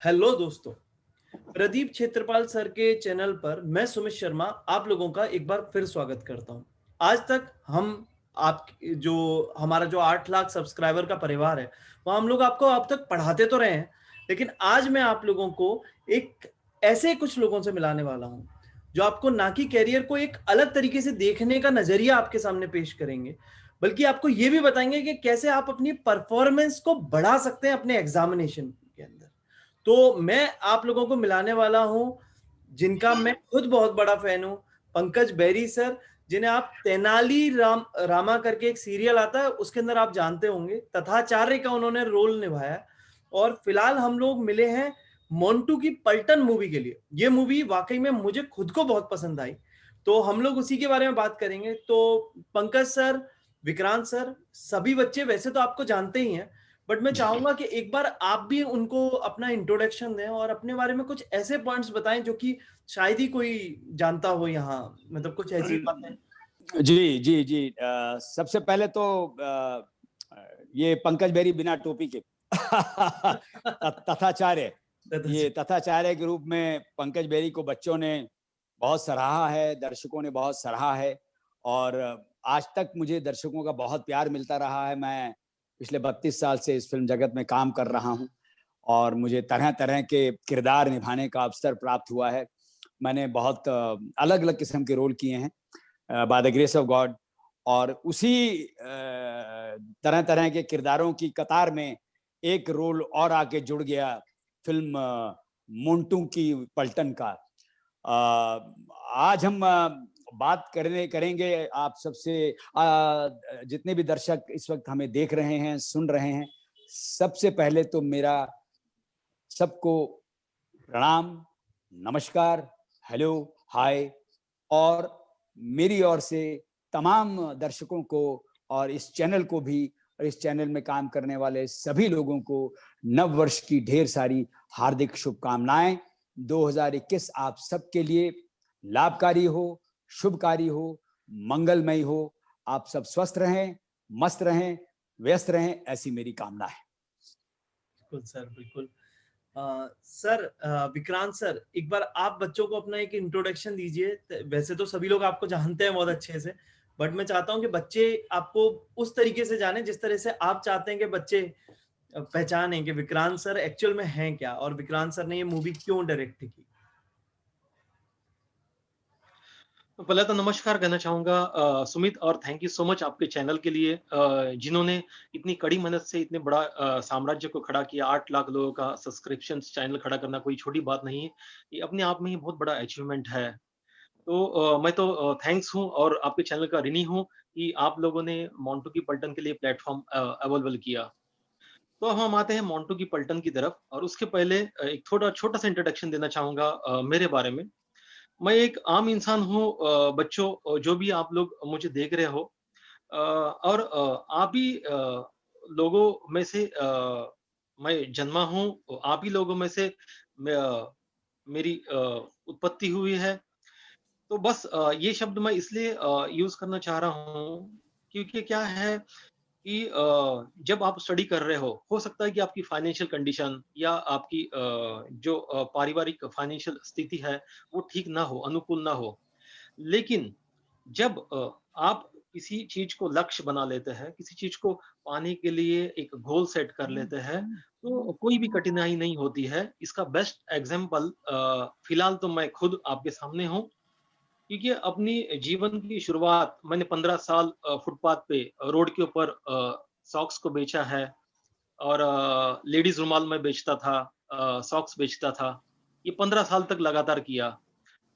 Hello दोस्तों, प्रदीप क्षेत्रपाल sir के channel पर मैं सुमित शर्मा आप लोगों का एक बार फिर स्वागत करता हूं। आज तक हम आप जो हमारा जो 8 लाख सब्सक्राइबर का परिवार है, वो हम लोग आपको अब तक पढ़ाते तो रहे हैं, लेकिन आज मैं आप लोगों को एक ऐसे कुछ लोगों से मिलाने वाला हूं, जो आपको ना कि करियर को एक अलग तरीके से देखने का नजरिया आपके सामने पेश करेंगे, बल्कि आपको ये भी बताएंगे कि कैसे आप अपनी परफॉर्मेंस को बढ़ा सकते हैं अपने एग्जामिनेशन के अंदर। तो मैं आप लोगों को मिलाने वाला हूं जिनका मैं खुद बहुत बड़ा फैन हूं, पंकज बैरी सर, जिन्हें आप तेनाली रामा करके एक सीरियल आता है उसके अंदर आप जानते होंगे, तथाचार्य का उन्होंने रोल निभाया। और फिलहाल हम लोग मिले हैं मोंटू की पलटन मूवी के लिए। ये मूवी वाकई में मुझे खुद को बहुत पसंद आई, तो हम लोग उसी के बारे में बात करेंगे। तो पंकज सर, विक्रांत सर, सभी बच्चे वैसे तो आपको जानते ही हैं, बट मैं चाहूंगा कि एक बार आप भी उनको अपना इंट्रोडक्शन दें और अपने बारे में कुछ ऐसे पॉइंट्स बताएं जो कि शायद ही कोई जानता हो यहाँ, मतलब कुछ ऐसी बातें। जी जी जी सबसे पहले तो ये पंकज बेरी बिना टोपी के तथाचार्य, ये तथाचार्य के रूप में पंकज बेरी को बच्चों ने बहुत सराहा है, दर्शकों ने बहुत सराहा है और आज तक मुझे दर्शकों का बहुत प्यार मिलता रहा है। मैं पिछले 32 साल से इस फिल्म जगत में काम कर रहा हूँ और मुझे तरह तरह के किरदार निभाने का अवसर प्राप्त हुआ है। मैंने बहुत अलग अलग किस्म के रोल किए हैं by the grace of God, और उसी तरह तरह के किरदारों की कतार में एक रोल और आके जुड़ गया फिल्म मोंटू की पलटन का। आज हम बात करेंगे आप सबसे, जितने भी दर्शक इस वक्त हमें देख रहे हैं, सुन रहे हैं, सबसे पहले तो मेरा सबको प्रणाम, नमस्कार, हेलो, हाय, और मेरी ओर से तमाम दर्शकों को और इस चैनल को भी और इस चैनल में काम करने वाले सभी लोगों को नव वर्ष की ढेर सारी हार्दिक शुभकामनाएं। 2021 आप सबके लिए लाभकारी हो, शुभकारी हो, मंगलमय हो। आप सब स्वस्थ रहें, मस्त रहें, व्यस्त रहें, ऐसी मेरी कामना है। बिल्कुल सर, बिल्कुल। सर, विक्रांत सर, एक बार आप बच्चों को अपना एक इंट्रोडक्शन दीजिए। वैसे तो सभी लोग आपको जानते हैं बहुत अच्छे से, बट मैं चाहता हूं कि बच्चे आपको उस तरीके से जाने जिस तरह से आप चाहते हैं कि बच्चे पहचानें कि विक्रांत सर एक्चुअल में हैं क्या और विक्रांत सर ने ये मूवी क्यों डायरेक्ट की। तो पहले तो नमस्कार कहना चाहूँगा सुमित, और थैंक यू सो मच आपके चैनल के लिए, जिन्होंने इतनी कड़ी मेहनत से इतने बड़ा साम्राज्य को खड़ा किया। 8 लाख लोगों का सब्सक्रिप्शन चैनल खड़ा करना कोई छोटी बात नहीं है। ये अपने आप में ही बहुत बड़ा अचीवमेंट है। तो मैं तो थैंक्स हूँ और आपके चैनल का ऋणी हूँ कि आप लोगों ने मोंटू की पलटन के लिए प्लेटफ़ॉर्म अवेलेबल किया। तो हम आते हैं मोंटू की पलटन की तरफ, और उसके पहले एक थोड़ा छोटा-सा इंट्रोडक्शन देना चाहूँगा मेरे बारे में। मैं एक आम इंसान हूँ बच्चों, जो भी आप लोग मुझे देख रहे हो, और आप ही लोगों में से मैं जन्मा हूँ, आप ही लोगों में से मेरी उत्पत्ति हुई है। तो बस ये शब्द मैं इसलिए यूज़ करना चाह रहा हूँ, क्योंकि क्या है कि जब आप स्टडी कर रहे हो सकता है कि आपकी फाइनेंशियल कंडीशन या आपकी जो पारिवारिक फाइनेंशियल स्थिति है, वो ठीक ना हो, अनुकूल ना हो। लेकिन जब आप किसी चीज़ को लक्ष्य बना लेते हैं, किसी चीज़ को पाने के लिए एक गोल सेट कर लेते हैं, तो कोई भी कठिनाई नहीं होती है। इसका बेस्ट एग्ज़ाम्पल फिलहाल तो मैं खुद आपके सामने हूँ, क्योंकि अपनी जीवन की शुरुआत मैंने 15 साल फुटपाथ पे रोड के ऊपर सॉक्स को बेचा है, और लेडीज़ रुमाल मैं बेचता था, सॉक्स बेचता था। ये 15 साल तक लगातार किया।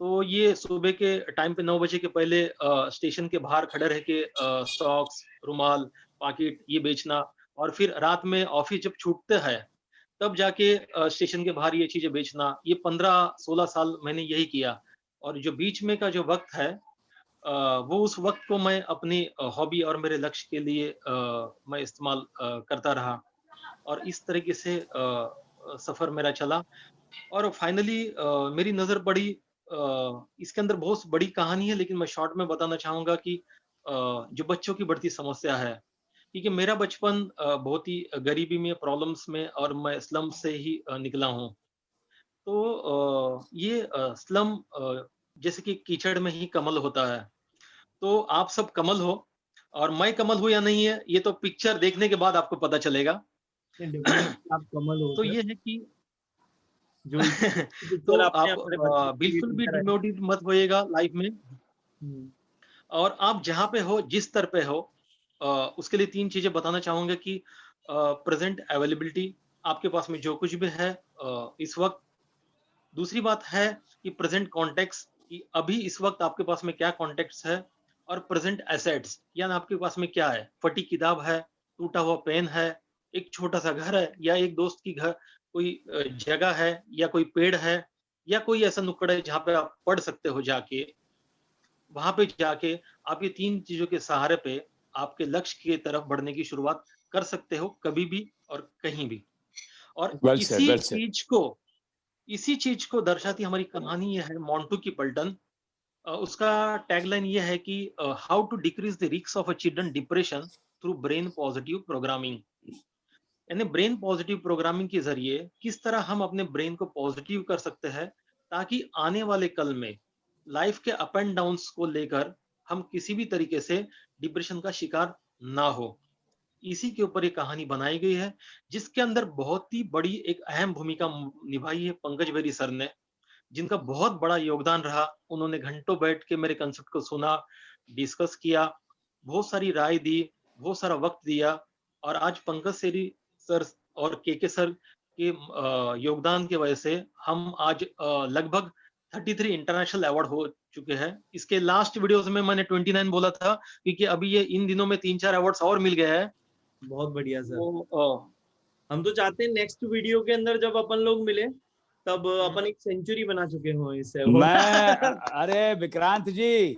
तो ये सुबह के टाइम पे 9 बजे के पहले स्टेशन के बाहर खड़े रह के सॉक्स, रुमाल, पाकिट ये बेचना, और फिर रात में ऑफ़िस जब छूटते हैं, तब जाके स्टेशन के बाहर ये चीज़ें बेचना। ये 15-16 साल मैंने यही किया, और जो बीच में का जो वक़्त है, वो उस वक़्त को मैं अपनी हॉबी और मेरे लक्ष्य के लिए मैं इस्तेमाल करता रहा, और इस तरीके से सफ़र मेरा चला। और फाइनली मेरी नज़र पड़ी, इसके अंदर बहुत बड़ी कहानी है, लेकिन मैं शॉर्ट में बताना चाहूँगा कि जो बच्चों की बढ़ती समस्या है, क्योंकि मेरा बचपन बहुत ही गरीबी में, प्रॉब्लम्स में, और मैं स्लम से ही निकला हूँ। तो ये स्लम जैसे कि कीचड़ में ही कमल होता है, तो आप सब कमल हो और मैं कमल हूँ या नहीं है, ये तो पिक्चर देखने के बाद आपको पता चलेगा। डेफिनेटली आप कमल हो तो सर, ये है कि जो इस तो पिक्चर आपने आप हमारे बच्चों के लिए बिल्कुल भी पिक्चर है। डिमोटिव मत होइएगा लाइफ में, हम्म, और आप जहाँ पे हो, जिस स्तर पे हो, अ, उसके लिए 3 चीज़ें बताना चाहूँगा कि प्रेज़ेंट अवेलेबिलिटी, आपके पास में जो कुछ भी है इस वक़्त। दूसरी बात है कि प्रेज़ेंट कॉन्टेक्स्ट, कि अभी इस वक़्त आपके पास में क्या कॉन्टेक्स्ट है, और प्रेज़ेंट एसेट्स, यानी आपके पास में क्या है? फटी किताब है, टूटा हुआ पेन है, एक छोटा-सा घर है, या एक दोस्त की घर कोई जगह है, या कोई पेड़ है, या कोई ऐसा नुक्कड़ है जहाँ पे आप पढ़ सकते हो जाके। वहाँ पे जाके आप ये 3 चीज़ों के सहारे पे आपके लक्ष्य की तरफ बढ़ने की शुरुआत कर सकते हो, कभी भी और कहीं भी। और वेल सेड, वेल सेड। इसी चीज़ को दर्शाती हमारी कहानी ये है, मोंटू की पलटन। उसका टैगलाइन ये है कि how to decrease the risk of a children depression through brain positive programming. यानी ब्रेन पॉजिटिव प्रोग्रामिंग के ज़रिए किस तरह हम अपने ब्रेन को पॉजिटिव कर सकते हैं, ताकि आने वाले कल में लाइफ के अप एंड डाउन्स को लेकर हम किसी भी तरीके से डिप्रेशन का शिकार ना हो। इसी के ऊपर ये कहानी बनाई गई है, जिसके अंदर बहुत ही बड़ी एक अहम भूमिका निभाई है पंकज बेरी सर ने, जिनका बहुत बड़ा योगदान रहा। उन्होंने घंटों बैठ के मेरे कंसेप्ट को सुना, डिस्कस किया, बहुत सारी राय दी, बहुत सारा वक्त दिया, और आज पंकज सेरी सर और के सर के योगदान की वजह से हम आज लगभग 33 इंटरनेशनल अवार्ड हो चुके हैं। इसके लास्ट वीडियोस में मैंने 29 बोला था, क्योंकि अभी ये इन दिनों में 3-4 अवार्ड्स और मिल गए हैं। बहुत बढ़िया सर। तो हम तो चाहते हैं नेक्स्ट वीडियो के अंदर जब अपन लोग मिले तब अपन एक सेंचुरी बना चुके हो इस मैं अवार्ड। अरे विक्रांत जी,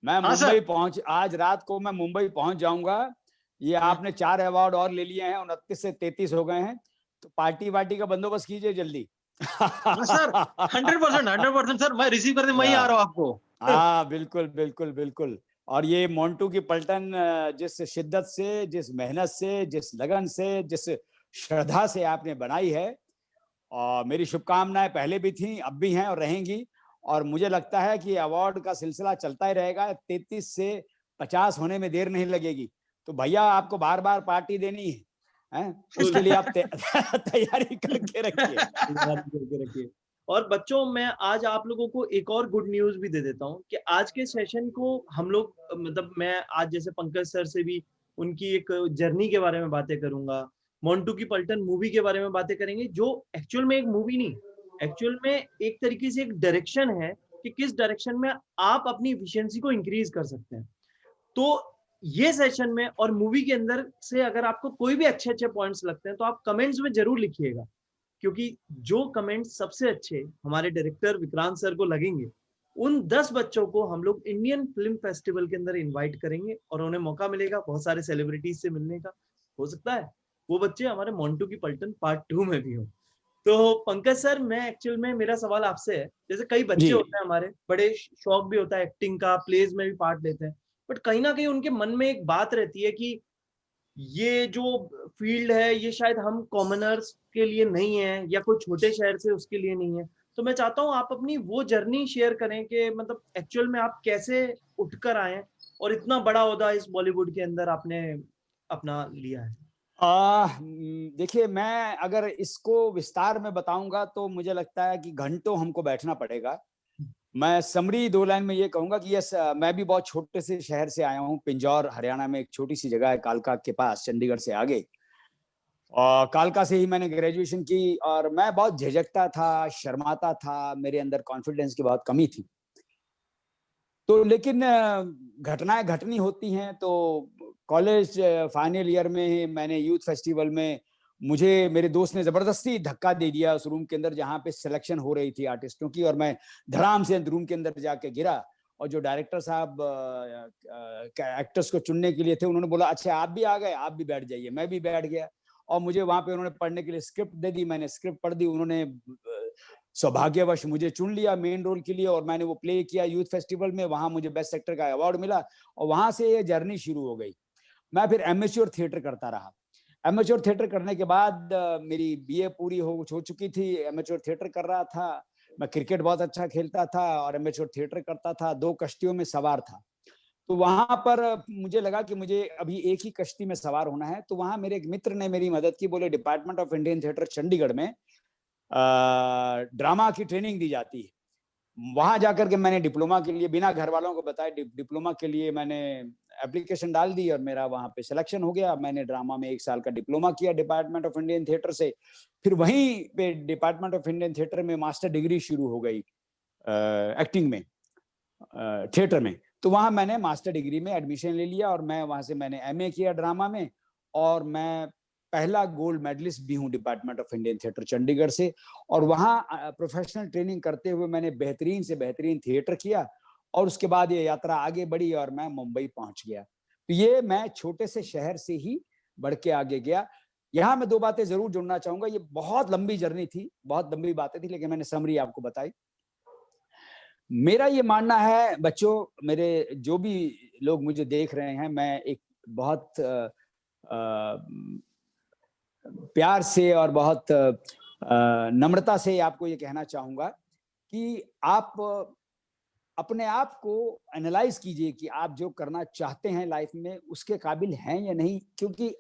मैं हाँ मुंबई सर। पहुंच आज रात को मैं मुंबई पहुंच जाऊंगा। ये आपने 4 अवार्ड और ले लिए हैं, 29 से 33 हो गए हैं, तो पार्टी वार्टी का बंदोबस्त कीजिए जल्दी। हाँ सर, 100% सर, मैं रिसीव करने मैं ही आ रहा हूँ आपको। हाँ बिल्कुल बिल्कुल बिल्कुल। और ये मोंटू की पलटन जिस शिद्दत से, जिस मेहनत से, जिस लगन से, जिस श्रद्धा से आपने बनाई है, और मेरी शुभकामनाएं पहले भी थी, अब भी हैं और रहेंगी। और मुझे लगता है कि अवार्ड का सिलसिला चलता ही रहेगा। 33 से 50 होने में देर नहीं लगेगी। तो भैया आपको बार बार पार्टी देनी है, हैं? उसके लिए आप तैयारी करके रखिए। और बच्चों, मैं आज आप लोगों को एक और गुड न्यूज भी दे देता हूँ कि आज के सेशन को हम लोग, मतलब मैं आज जैसे पंकज सर से भी उनकी एक जर्नी के बारे में बातें करूंगा, मोंटू की पलटन मूवी के बारे में बातें करेंगे, जो एक्चुअल में एक मूवी नहीं, एक्चुअल में एक तरीके से एक डायरेक्शन है कि किस डायरेक्शन में आप अपनी इफिशियंसी को इंक्रीज कर सकते हैं। तो ये सेशन में और मूवी के अंदर से अगर आपको कोई भी अच्छे अच्छे पॉइंट्स लगते हैं तो आप कमेंट्स में जरूर लिखिएगा, क्योंकि जो कमेंट्स सबसे अच्छे हमारे डायरेक्टर विक्रांत सर को लगेंगे, उन 10 बच्चों को हम लोग इंडियन फिल्म फेस्टिवल के अंदर इनवाइट करेंगे और उन्हें मौका मिलेगा बहुत सारे सेलिब्रिटीज से मिलने का। हो सकता है वो बच्चे हमारे मोंटू की पलटन पार्ट 2 में भी हो। तो पंकज सर, मैं एक्चुअल में मेरा सवाल आपसे है, जैसे कई बच्चे जी होते हैं हमारे, बड़े शौक भी होता है एक्टिंग का, प्लेज में भी पार्ट लेते हैं, बट कहीं ना कहीं उनके मन में एक बात रहती है कि ये जो फील्ड है ये शायद हम कॉमनर्स के लिए नहीं है, या कोई छोटे शहर से उसके लिए नहीं है। तो मैं चाहता हूँ आप अपनी वो जर्नी शेयर करें कि मतलब एक्चुअल में आप कैसे उठकर आए और इतना बड़ा ओहदा इस बॉलीवुड के अंदर आपने अपना लिया है। देखिए, मैं अगर इसको विस्तार में बताऊंगा तो मुझे लगता है कि घंटों हमको बैठना पड़ेगा। मैं समरी 2 लाइन में ये कहूंगा कि यस, मैं भी बहुत छोटे से शहर से आया हूँ। पिंजौर हरियाणा में एक छोटी सी जगह है कालका के पास, चंडीगढ़ से आगे। और कालका से ही मैंने ग्रेजुएशन की, और मैं बहुत झिझकता था, शर्माता था, मेरे अंदर कॉन्फिडेंस की बहुत कमी थी। तो लेकिन घटनाएं घटनी होती हैं। तो कॉलेज फाइनल ईयर में मैंने यूथ फेस्टिवल में, मुझे मेरे दोस्त ने जबरदस्ती धक्का दे दिया उस रूम के अंदर जहां पे सिलेक्शन हो रही थी आर्टिस्टों की, और मैं धड़ाम से रूम के अंदर जाके गिरा। और जो डायरेक्टर साहब एक्टर्स को चुनने के लिए थे, उन्होंने बोला अच्छा आप भी आ गए, आप भी बैठ जाइए। मैं भी बैठ गया, और मुझे वहां पे उन्होंने पढ़ने के लिए स्क्रिप्ट दे दी। मैंने स्क्रिप्ट पढ़ दी, उन्होंने सौभाग्यवश मुझे चुन लिया मेन रोल के लिए, और मैंने वो प्ले किया यूथ फेस्टिवल में। वहां मुझे बेस्ट एक्टर का अवार्ड मिला, और वहां से ये जर्नी शुरू हो गई। मैं फिर एमेच्योर थिएटर करता रहा। एमेच्योर थिएटर करने के बाद मेरी बीए पूरी हो चुकी थी। एमेच्योर थिएटर कर रहा था, मैं क्रिकेट बहुत अच्छा खेलता था और एमेच्योर थिएटर करता था, 2 कश्तियों में सवार था। तो वहां पर मुझे लगा कि मुझे अभी एक ही कश्ती में सवार होना है। तो वहां मेरे एक मित्र ने मेरी मदद की, बोले department of Indian theatre Chandigarh में ड्रामा की ट्रेनिंग दी जाती है। वहां जाकर के मैंने डिप्लोमा के लिए बिना घर वालों को बताए डिप्लोमा के लिए मैंने एप्लीकेशन डाल दी और मेरा वहां पे सिलेक्शन हो गया। मैंने ड्रामा में 1 साल का डिप्लोमा किया डिपार्टमेंट ऑफ इंडियन थिएटर से। फिर वहीं पे डिपार्टमेंट ऑफ इंडियन थिएटर में मास्टर डिग्री शुरू हो गई एक्टिंग में, थिएटर में। तो वहां मैंने मास्टर डिग्री में एडमिशन ले लिया और मैं वहां से मैंने एमए किया ड्रामा में, और मैं पहला गोल्ड मेडलिस्ट भी हूँ department of Indian theatre Chandigarh से। और वहां प्रोफेशनल ट्रेनिंग करते हुए मैंने बेहतरीन से बेहतरीन थिएटर किया, और उसके बाद ये यात्रा आगे बढ़ी और मैं मुंबई पहुंच गया। तो ये मैं छोटे से शहर से ही बढ़ के आगे गया। यहाँ मैं 2 बातें जरूर जोड़ना चाहूंगा। ये बहुत लंबी जर्नी थी, बहुत लंबी बातें थी, लेकिन मैंने समरी आपको बताई। मेरा ये मानना है बच्चों, मेरे जो भी लोग मुझे देख रहे हैं, मैं एक बहुत प्यार से और बहुत नम्रता से आपको ये कहना चाहूंगा कि आप अपने आप को एनालाइज कीजिए कि आप जो करना चाहते हैं लाइफ में उसके काबिल हैं या नहीं, क्योंकि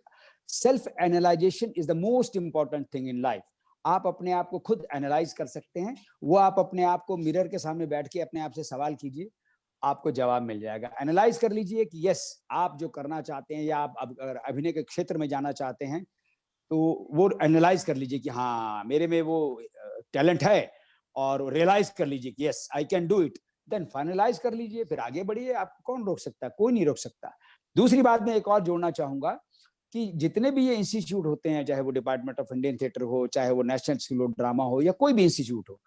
self analysation is the most important thing in life. आप अपने आप को खुद एनालाइज कर सकते हैं। वो आप अपने आप को मिरर के सामने बैठ के अपने आप से सवाल कीजिए, आपको जवाब मिल जाएगा। एनालाइज कर लीजिए कि यस, आप जो करना चाहते हैं या आप अगर अभिनय के क्षेत्र में जाना चाहते हैं तो वो एनालाइज कर लीजिए कि हाँ मेरे में वो टैलेंट है, और रियलाइज कर लीजिए कि yes I can do it. Then finalize कर लीजिए, फिर आगे बढ़िए। आपको कौन रोक सकता है? कोई नहीं रोक सकता। दूसरी बात मैं एक और जोड़ना चाहूंगा कि जितने भी ये इंस्टीट्यूट होते हैं, चाहे वो डिपार्टमेंट ऑफ इंडियन थिएटर हो, चाहे वो नेशनल स्कूल ऑफ ड्रामा हो, या कोई भी इंस्टीट्यूट हो,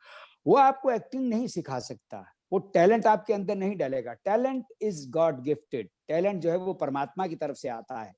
वो आपको एक्टिंग नहीं सिखा सकता। वो टैलेंट आपके अंदर नहीं डालेगा। Talent is God gifted. Talent जो है वो परमात्मा की तरफ से आता है,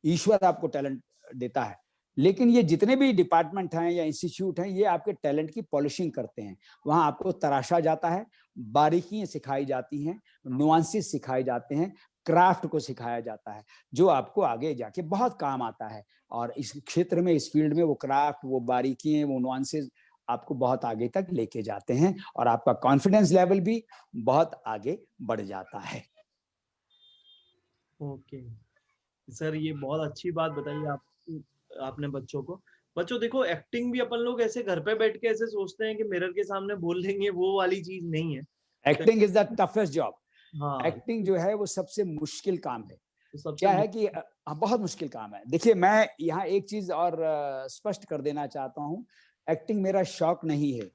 ईश्वर आपको टैलेंट देता है। लेकिन ये जितने भी डिपार्टमेंट हैं या इंस्टीट्यूट हैं, ये आपके टैलेंट की पॉलिशिंग करते हैं। वहां आपको तराशा जाता है, बारीकियां सिखाई जाती हैं, नुआंसेस सिखाए जाते हैं, क्राफ्ट को सिखाया जाता है, जो आपको आगे जाके बहुत काम आता है। और इस क्षेत्र में, इस फील्ड में वो क्राफ्ट, वो बारीकियां, वो नुआंसेस आपको बहुत आगे तक लेके जाते हैं, और आपका कॉन्फिडेंस लेवल भी बहुत आगे बढ़ जाता है। ओके सर, ये बहुत अच्छी बात बताई आपने बच्चों को। बच्चों देखो, एक्टिंग भी अपन लोग ऐसे घर पे बैठ के ऐसे सोचते हैं कि मिरर के सामने बोल लेंगे, वो वाली चीज नहीं है। Acting is the toughest job. हाँ, एक्टिंग जो है वो सबसे मुश्किल काम है। तो सबसे क्या है कि बहुत मुश्किल काम है। देखिए, मैं यहाँ एक चीज और स्पष्ट कर देना चाहता हूँ। एक्टिंग मेरा शौक नहीं है,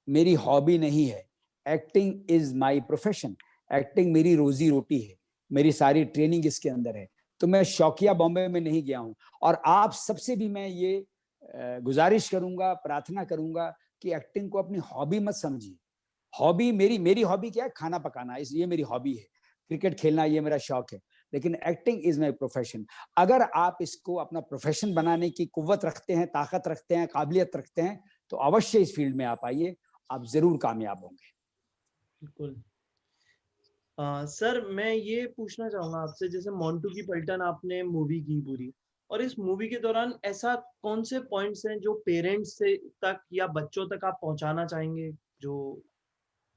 मेरी हॉबी नहीं है। Acting is my profession. Acting मेरी रोजी रोटी है, मेरी सारी ट्रेनिंग इसके अंदर है। तो मैं शौकिया बॉम्बे में नहीं गया हूँ। और आप सबसे भी मैं ये गुजारिश करूंगा, प्रार्थना करूंगा कि एक्टिंग को अपनी हॉबी मत समझिए। हॉबी मेरी हॉबी क्या है? खाना पकाना, ये मेरी हॉबी है। क्रिकेट खेलना ये मेरा शौक है। लेकिन एक्टिंग इज माई प्रोफेशन। अगर आप इसको अपना प्रोफेशन बनाने की कुव्वत रखते हैं, ताकत रखते हैं, काबिलियत रखते हैं, तो अवश्य इस फील्ड में आप आइए, आप जरूर कामयाब होंगे। बिल्कुल। सर, मैं ये पूछना चाहूंगा आपसे, जैसे मोंटू की पलटन आपने मूवी की पूरी, और इस मूवी के दौरान ऐसा कौन से पॉइंट्स हैं जो पेरेंट्स से तक या बच्चों तक आप पहुंचाना चाहेंगे? जो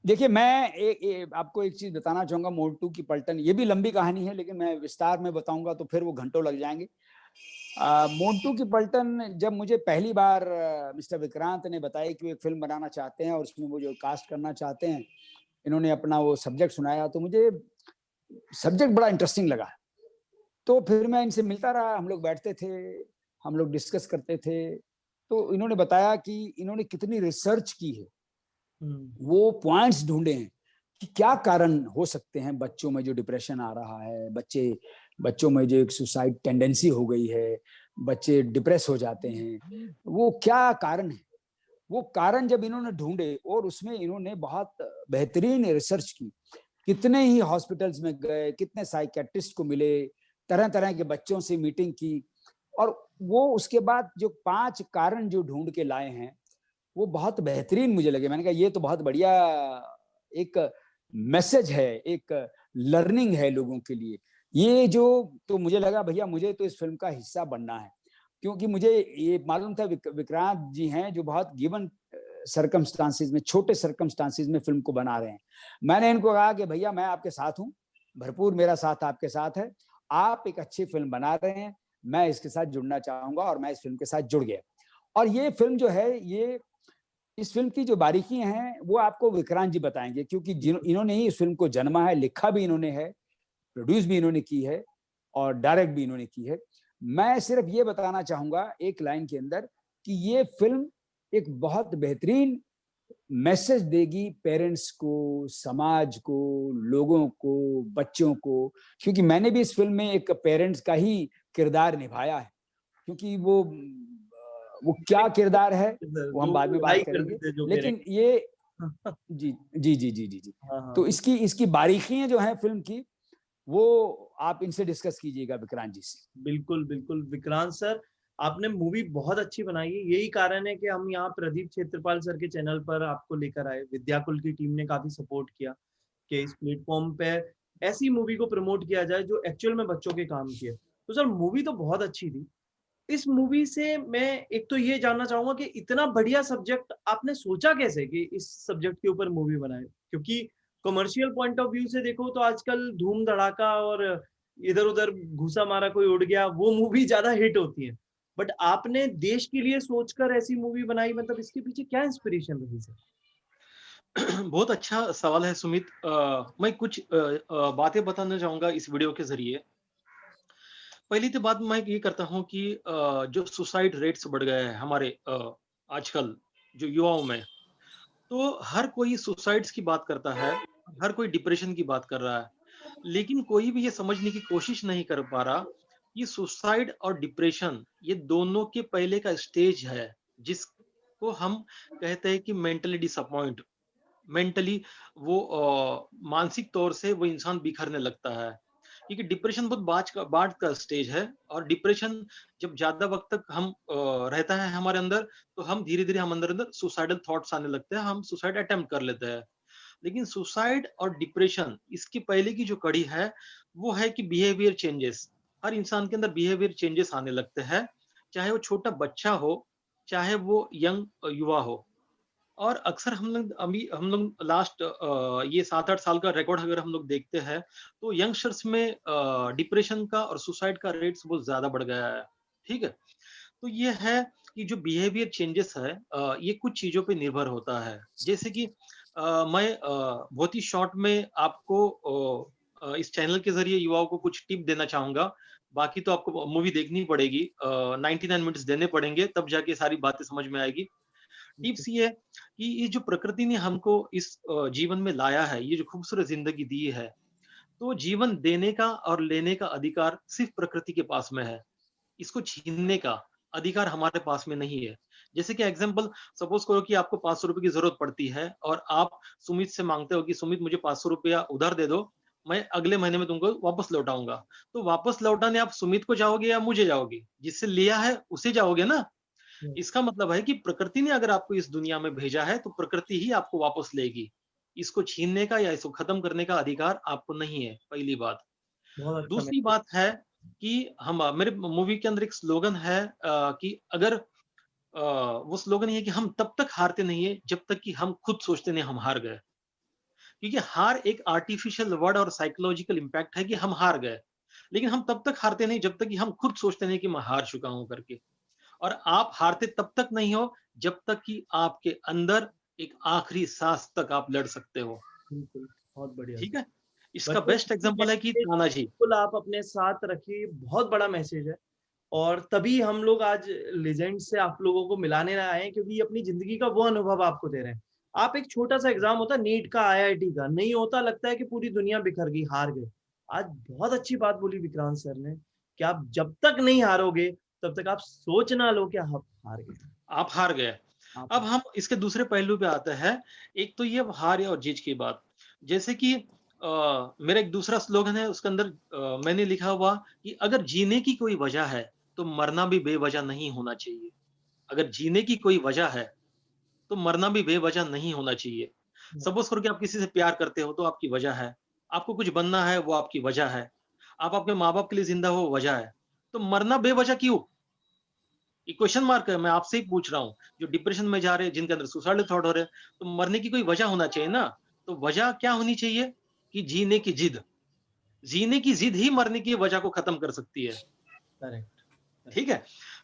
देखिए, मैं आपको एक चीज बताना चाहूंगा। मोंटू की पलटन ये भी लंबी कहानी है, लेकिन मैं विस्तार में बताऊंगा तो फिर वो घंटों लग जाएंगे। मोंटू की पलटन जब मुझे पहली बार मिस्टर विक्रांत ने बताया कि वो एक फिल्म बनाना चाहते हैं और उसमें वो जो कास्ट करना चाहते हैं, इन्होंने अपना वो सब्जेक्ट सुनाया, तो मुझे सब्जेक्ट बड़ा इंटरेस्टिंग लगा। तो फिर मैं इनसे मिलता रहा, हम लोग बैठते थे, हम लोग डिस्कस करते थे। तो इन्होंने बताया कि इन्होंने कितनी रिसर्च की है, वो पॉइंट्स ढूंढे हैं कि क्या कारण हो सकते हैं बच्चों में जो डिप्रेशन आ रहा है, बच्चों में जो एक सुसाइड टेंडेंसी हो गई है, बच्चे डिप्रेस हो जाते हैं, वो क्या कारण है। वो कारण जब इन्होंने ढूंढे और उसमें इन्होंने बहुत बेहतरीन रिसर्च की, कितने ही हॉस्पिटल्स में गए, कितने साइकेट्रिस्ट को मिले, तरह तरह के बच्चों से मीटिंग की, और वो उसके बाद जो 5 कारण जो ढूंढ के लाए हैं, वो बहुत बेहतरीन मुझे लगे। मैंने कहा ये तो बहुत बढ़िया एक मैसेज है, एक लर्निंग है लोगों के लिए। ये जो, तो मुझे लगा भैया मुझे तो इस फिल्म का हिस्सा बनना है। क्योंकि मुझे ये मालूम था विक्रांत जी हैं जो बहुत गिवन सर्कमस्टांसिस में, छोटे सर्कमस्टांसिस में फिल्म को बना रहे हैं। मैंने इनको कहा कि भैया मैं आपके साथ हूँ, भरपूर मेरा साथ आपके साथ है, आप एक अच्छी फिल्म बना रहे हैं, मैं इसके साथ जुड़ना चाहूंगा, और मैं इस फिल्म के साथ जुड़ गया। और ये फिल्म जो है, ये इस फिल्म की जो बारीकियां हैं वो आपको विक्रांत जी बताएंगे, क्योंकि इन्होंने ही इस फिल्म को जन्मा है, लिखा भी इन्होंने है, प्रोड्यूस भी इन्होंने की है और डायरेक्ट भी इन्होंने की है। मैं सिर्फ ये बताना चाहूंगा एक लाइन के अंदर कि ये फिल्म एक बहुत बेहतरीन मैसेज देगी पेरेंट्स को, समाज को, लोगों को, बच्चों को, क्योंकि मैंने भी इस फिल्म में एक पेरेंट्स का ही किरदार निभाया है। क्योंकि वो क्या किरदार है वो हम बाद में बात करेंगे, लेकिन ये जी जी जी जी जी जी तो इसकी बारीकियां जो हैं फिल्म की, वो आप इनसे डिस्कस कीजिएगा विक्रांत जी से। बिल्कुल बिल्कुल विक्रांत सर, आपने मूवी बहुत अच्छी बनाई है। यही कारण है कि हम यहाँ प्रदीप क्षेत्रपाल सर के चैनल पर आपको लेकर आए। विद्याकुल की टीम ने काफी सपोर्ट किया कि इस प्लेटफॉर्म पे ऐसी मूवी को प्रमोट किया जाए जो एक्चुअल में बच्चों के काम की है। तो सर मूवी तो बहुत अच्छी थी। इस मूवी से मैं एक तो ये जानना चाहूंगा कि इतना बढ़िया सब्जेक्ट आपने सोचा कैसे कि इस सब्जेक्ट के ऊपर मूवी बनाए? क्योंकि कमर्शियल पॉइंट ऑफ व्यू से देखो तो आजकल धूम धड़ाका और इधर उधर घुसा मारा कोई उड़ गया, वो मूवी ज्यादा हिट होती है। बट आपने देश के लिए सोचकर ऐसी मूवी बनाई, मतलब इसके पीछे क्या इंस्पिरेशन रही सर? बहुत अच्छा सवाल है सुमित। मैं कुछ बातें बताना चाहूंगा इस वीडियो के जरिए। पहली तो बात मैं ये करता हूँ कि जो सुसाइड रेट्स बढ़ गए हैं हमारे आजकल जो युवाओं में, तो हर कोई सुसाइड्स की बात करता है, हर कोई डिप्रेशन की बात कर रहा है, लेकिन कोई भी ये समझने की कोशिश नहीं कर पा रहा, ये सुसाइड और डिप्रेशन ये दोनों के पहले का स्टेज है, जिसको हम कहते हैं कि मेंटली डिसअपॉइंट, मेंटली वो मानसिक तौर से वो इंसान बिखरने लगता है। क्योंकि डिप्रेशन बहुत बाद का स्टेज है, और डिप्रेशन जब ज्यादा वक्त तक हम रहता है हमारे अंदर, तो हम धीरे धीरे हम अंदर अंदर सुसाइडल थॉट्स आने लगते हैं, हम सुसाइड अटेम्प्ट कर लेते हैं। लेकिन सुसाइड और डिप्रेशन इसकी पहले की जो कड़ी है वो है कि बिहेवियर चेंजेस। हर इंसान के अंदर बिहेवियर चेंजेस आने लगते हैं, चाहे वो छोटा बच्चा हो, चाहे वो यंग युवा हो। और अक्सर हम लोग लास्ट ये 7-8 साल का रिकॉर्ड अगर हम लोग देखते हैं, तो यंगस्टर्स में डिप्रेशन का और सुसाइड का रेट्स बहुत ज्यादा बढ़ गया है। ठीक है, तो ये है कि जो बिहेवियर चेंजेस है, ये कुछ चीजों पे निर्भर होता है। जैसे कि मैं बहुत ही शॉर्ट में आपको इस चैनल के जरिए युवाओं को कुछ टिप देना चाहूंगा। बाकी तो आपको मूवी देखनी पड़ेगी, 99 मिनट्स देने पड़ेंगे, तब जाके सारी बातें समझ में आएगी। टिप्स ये है कि ये जो प्रकृति ने हमको इस जीवन में लाया है, ये जो खूबसूरत जिंदगी दी है, तो जीवन देने का और लेने का अधिकार सिर्फ प्रकृति के पास में है। इसको छीनने का अधिकार हमारे पास में नहीं है। जैसे कि एग्जांपल सपोज करो कि आपको 500 रुपए की जरूरत पड़ती है और आप सुमित से मांगते हो कि सुमित मुझे 500 रुपया उधार दे दो, मैं अगले महीने में तुमको वापस लौटाऊंगा। तो वापस लौटाने आप सुमित को जाओगे या मुझे जाओगे? जिससे लिया है उसे जाओगे ना। इसका मतलब है कि प्रकृति ने अगर आपको इस दुनिया में भेजा है तो प्रकृति ही आपको वापस लेगी। इसको छीनने का या इसको खत्म करने का अधिकार आपको नहीं है, पहली बात। बहुत अच्छा दूसरी मैसेज। बात है कि हम मेरे मूवी के अंदर एक स्लोगन है कि अगर वो स्लोगन ये है कि हम तब तक हारते नहीं है जब तक कि हम खुद सोचते नहीं हम हार गए। क्योंकि हार एक आर्टिफिशियल वर्ड और साइकोलॉजिकल इम्पैक्ट है कि हम हार गए, लेकिन हम तब तक हारते नहीं जब तक कि हम खुद सोचते नहीं कि मैं हार चुका हूं करके। और आप हारते तब तक नहीं हो जब तक कि आपके अंदर एक आखिरी सांस तक आप लड़ सकते हो। बिल्कुल, बहुत बढ़िया ठीक सर। है, इसका बच्चों बेस्ट को एग्जांपल है कि मैसेज तानाजी। बिल्कुल आप अपने साथ रखिए, बहुत बड़ा मैसेज है। और तभी हम लोग आज लेजेंड से आप लोगों को मिलाने आए हैं, क्योंकि अपनी जिंदगी का वो अनुभव आपको दे रहे हैं। आप एक छोटा सा एग्जाम होता है नीट का, आईआईटी का, नहीं होता, लगता है कि पूरी दुनिया बिखर गई, हार गए। आज बहुत अच्छी बात बोली विक्रांत सर ने कि आप जब तक नहीं हारोगे तब तक आप सोच ना लो कि आप हार गए। आप हार गए। आप अब हम इसके दूसरे पहलू पे आते हैं। एक तो ये हार और जीत की बात। जैसे कि मेरा एक दूसरा स्लोगन है, उसके अंदर मैंने लिखा हुआ कि अगर जीने की कोई वजह है तो मरना भी बेवजह नहीं होना चाहिए। अगर जीने की कोई वजह है तो मरना भी बेवजह नहीं होना चाहिए। सपोज करो कि आप किसी से प्यार करते हो तो आपकी वजह है, आपको कुछ बनना है वो आपकी वजह है, आप अपने माँ बाप के लिए जिंदा हो वजह है, तो मरना बेवजह क्यों? ये क्वेश्चन मार्क है, मैं आपसे ही पूछ रहा हूँ। जो डिप्रेशन में जा रहे हैं, जिनके अंदर सुसाइडल थॉट हो रहे हैं, तो मरने की कोई वजह होना चाहिए ना। तो वजह क्या होनी चाहिए कि जीने की जिद। जीने की जिद ही मरने की वजह को खत्म कर सकती है। करेक्ट। ठीक है।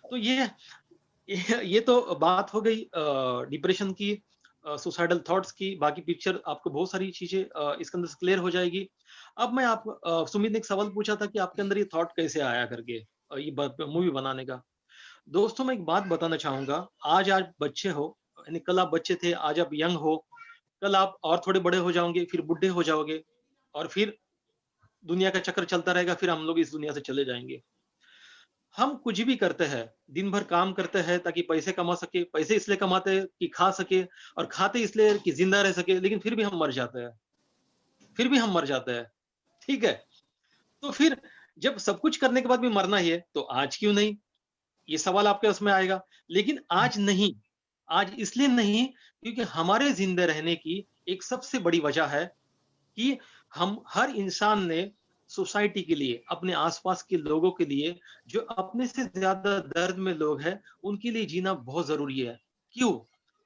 तो ये तो बात हो गई डिप्रेशन की, सुसाइडल थॉट्स की। बाकी पिक्चर आपको बहुत सारी चीजें इसके अंदर से क्लियर हो जाएगी। अब मैं आप सुमित ने एक सवाल पूछा था कि आपके अंदर ये थॉट कैसे आया करके ये मूवी बनाने का। दोस्तों मैं एक बात बताना चाहूंगा, आज आज बच्चे हो, यानी कल आप बच्चे थे, आज आप यंग हो, कल आप और थोड़े बड़े हो जाओगे, फिर बुढ़े हो जाओगे, और फिर दुनिया का चक्कर चलता रहेगा, फिर हम लोग इस दुनिया से चले जाएंगे। हम कुछ भी करते हैं, दिन भर काम करते हैं ताकि पैसे कमा सके, पैसे इसलिए कमाते हैं कि खा सके, और खाते इसलिए कि जिंदा रह सके, लेकिन फिर भी हम मर जाते हैं, फिर भी हम मर जाते हैं। ठीक है। तो फिर जब सब कुछ करने के बाद भी मरना ही है, तो आज क्यों नहीं, ये सवाल आपके उसमें आएगा। लेकिन आज नहीं, आज इसलिए नहीं क्योंकि हमारे जिंदा रहने की एक सबसे बड़ी वजह है कि हम हर इंसान ने सोसाइटी के लिए, अपने आसपास के लोगों के लिए, जो अपने से ज्यादा दर्द में लोग हैं, उनके लिए जीना बहुत जरूरी है। क्यों?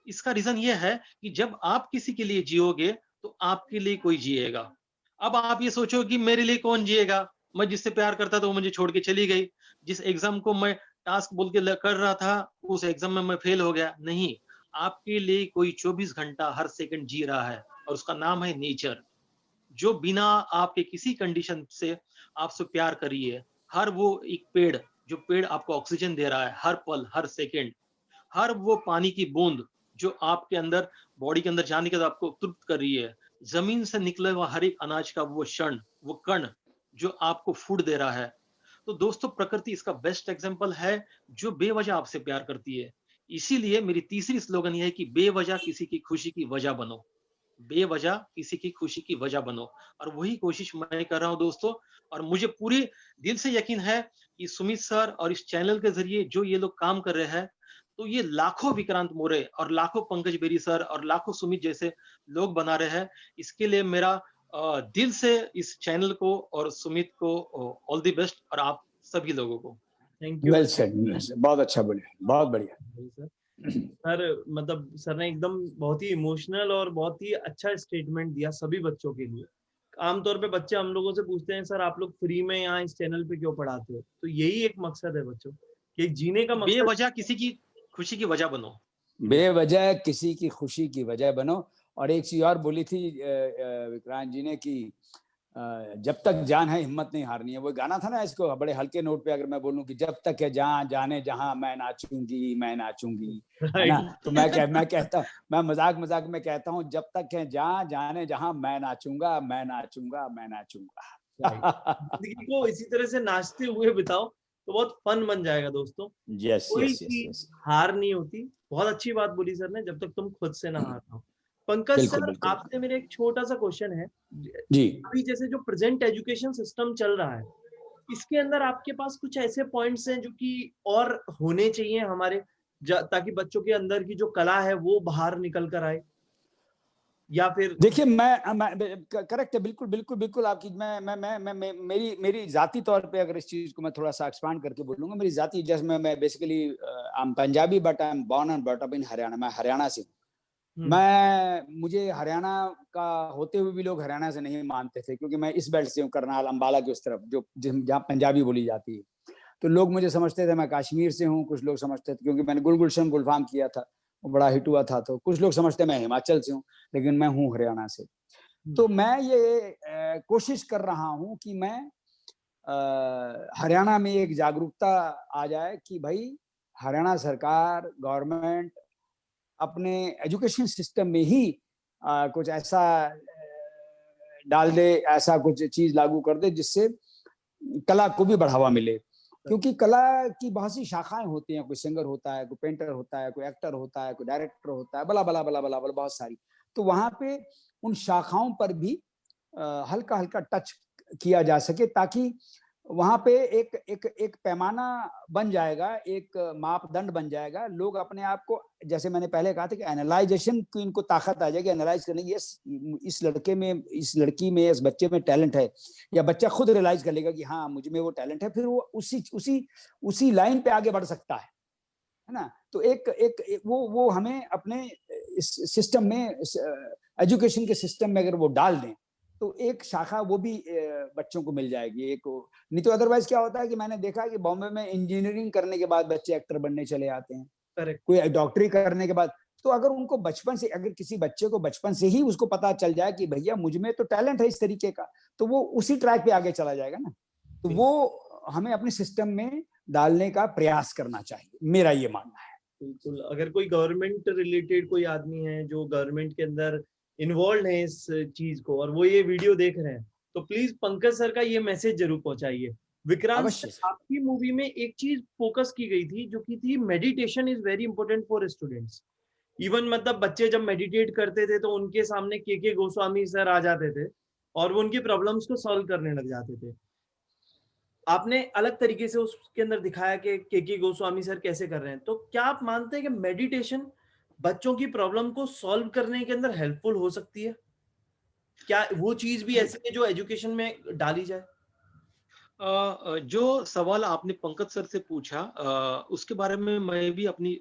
इसका रीजन ये है कि जब आप किसी के लिए जियोगे तो आपके लिए कोई जिएगा। अब आप ये सोचो कि मेरे लिए कौन जिएगा, मैं जिससे प्यार करता था वो मुझे छोड़ के चली गई, जिस एग्जाम को मैं टास्क बोल के कर रहा था उस एग्जाम में मैं फेल हो गया। नहीं, आपके लिए कोई 24 घंटा हर सेकंड जी रहा है, और उसका नाम है नेचर, जो बिना आपके किसी कंडीशन से आपसे प्यार कर रही है। हर वो एक पेड़, जो पेड़ आपको ऑक्सीजन दे रहा है हर पल हर सेकंड, हर वो पानी की बूंद जो आपके अंदर, बॉडी के अंदर जाने के बाद आपको तृप्त कर रही है, जमीन से निकले हुआ हर एक अनाज का वो क्षण, वो कण जो आपको फूड दे रहा है। तो दोस्तों प्रकृति इसका बेस्ट एग्जांपल है, जो बेवजह आपसे प्यार करती है। इसीलिए मेरी तीसरी स्लोगन ये है कि बेवजह किसी की खुशी की वजह बनो, बेवजह किसी की खुशी की वजह बनो। और वही कोशिश मैं कर रहा हूं दोस्तों। और मुझे पूरे दिल से यकीन है कि सुमित सर और इस चैनल के जरिए जो ये लोग काम कर रहे हैं, तो ये लाखों विक्रांत मोरे और लाखों पंकज बेरी सर और लाखों सुमित जैसे लोग बना रहे हैं। इसके लिए मेरा दिल से इस चैनल को और सुमित को ऑल द बेस्ट, और आप सभी लोगों को थैंक यू वेल सेड, बहुत अच्छा, बढ़िया, बहुत बढ़िया सर। सर मतलब सर ने एकदम बहुत ही इमोशनल और बहुत ही अच्छा स्टेटमेंट दिया सभी बच्चों के लिए। आमतौर पे बच्चे हम लोगों से पूछते हैं, सर आप लोग फ्री में यहाँ इस चैनल पे क्यों पढ़ाते हो? तो यही एक मकसद है बच्चों कि जीने का मकसद। बेवजह किसी की खुशी की वजह बनो, बेवजह किसी की खुशी की वजह बनो। और एक चीज और बोली थी विक्रांत जी ने कि जब तक जान है हिम्मत नहीं हारनी है। वो गाना था ना, इसको बड़े हल्के नोट पे अगर मैं बोलूं कि जब तक है जान जाने जहां मैं नाचूंगी मैं नाचूंगी, है ना। तो मैं कहता हूँ, मैं मजाक मजाक में कहता हूँ, जब तक है जान जाने जहां मैं नाचूंगा मैं नाचूंगा मैं नाचूंगा। जिंदगी को इसी तरह से नाचते हुए बिताओ तो बहुत फन बन जाएगा दोस्तों। यस कोई यस यस भी यस, हार नहीं होती। बहुत अच्छी बात बोली सर ने, जब तक तुम खुद से ना हार हो। पंकज बिल्कुल सर, बिल्कुल आपसे मेरा एक छोटा सा क्वेश्चन है। जी। अभी जैसे जो प्रेजेंट एजुकेशन सिस्टम चल रहा है, इसके अंदर आपके पास कुछ ऐसे पॉइंट्स हैं जो कि और होने चाहिए हमारे, ताकि बच्चों के अंदर की जो कला है वो बाहर निकल कर आए, या फिर? देखिए मैं करेक्ट है, बिल्कुल बिल्कुल बिल्कुल आपकी। मैं मेरी मेरी जाती तौर पे अगर इस चीज को मैं थोड़ा सा एक्सपांड करके बोलूंगा, मेरी जाती, जैसे मैं basically I am Punjabi but I am born and brought up in Haryana. मैं हरियाणा से हूँ। मुझे हरियाणा का होते हुए भी लोग हरियाणा से नहीं मानते थे, क्योंकि मैं इस बेल्ट से हूँ, करनाल अंबाला की उस तरफ, जो जहाँ पंजाबी बोली जाती है। तो लोग मुझे समझते थे मैं कश्मीर से हूँ, कुछ लोग समझते थे, क्योंकि मैंने गुलशन गुलफाम किया था, वो बड़ा हिट हुआ था, तो कुछ लोग समझते मैं हिमाचल से हूँ, लेकिन मैं हूँ हरियाणा से। तो मैं ये कोशिश कर रहा हूँ कि मैं हरियाणा में एक जागरूकता आ जाए कि भाई हरियाणा सरकार, गवर्नमेंट अपने एजुकेशन सिस्टम में ही कुछ ऐसा डाल दे, ऐसा कुछ चीज लागू कर दे जिससे कला को भी बढ़ावा मिले। क्योंकि कला की बहुत सी शाखाएं होती हैं, कोई सिंगर होता है, कोई पेंटर होता है, कोई एक्टर होता है, कोई डायरेक्टर होता है, बला बला बला बला बला बहुत सारी। तो वहां पे उन शाखाओं पर भी हल्का हल्का टच किया जा सके, ताकि वहां पे एक पैमाना बन जाएगा, एक मापदंड बन जाएगा। लोग अपने आप को, जैसे मैंने पहले कहा था कि एनालाइजेशन की इनको ताकत आ जाएगी, एनालाइज करने की, इस लड़के में, इस लड़की में, इस बच्चे में टैलेंट है, या बच्चा खुद रियलाइज कर लेगा कि हाँ मुझ में वो टैलेंट है, फिर वो उसी लाइन पे आगे बढ़ सकता है। है ना। तो एक वो हमें अपने इस सिस्टम में, एजुकेशन के सिस्टम में अगर वो डाल दें तो एक शाखा वो भी बच्चों को मिल जाएगी। एक नहीं तो अदरवाइज क्या होता है कि मैंने देखा कि बॉम्बे में इंजीनियरिंग करने के बाद बच्चे एक्टर बनने चले आते हैं, करेक्ट। कोई डॉक्टरी करने के बाद। तो अगर उनको बचपन से, अगर किसी बच्चे को बचपन से ही उसको पता चल जाए कि भैया मुझ में तो टैलेंट है इस तरीके का, तो वो उसी ट्रैक पे आगे चला जाएगा ना। तो वो हमें अपने सिस्टम में डालने का प्रयास करना चाहिए, मेरा ये मानना है। बिल्कुल, अगर कोई गवर्नमेंट रिलेटेड कोई आदमी है जो गवर्नमेंट के अंदर इन्वॉल्व है इस चीज को, और वो ये वीडियो देख रहे हैं, तो प्लीज पंकज सर का ये मैसेज जरूर पहुंचाइए। विक्रांत अवश्य सर, आपकी मूवी में एक चीज फोकस की गई थी जो कि थी meditation is very important for students. Even मतलब बच्चे जब मेडिटेट करते थे तो उनके सामने के गोस्वामी सर आ जाते थे और वो उनकी प्रॉब्लम्स को सॉल्व करने लग जाते थे। आपने अलग तरीके से उसके अंदर दिखाया कि के गोस्वामी सर कैसे कर रहे हैं। तो क्या आप मानते हैं कि मेडिटेशन बच्चों की प्रॉब्लम को सॉल्व करने के अंदर हेल्पफुल हो सकती है? क्या वो चीज भी ऐसी है जो एजुकेशन में डाली जाए? जो सवाल आपने पंकज सर से पूछा, उसके बारे में मैं भी अपनी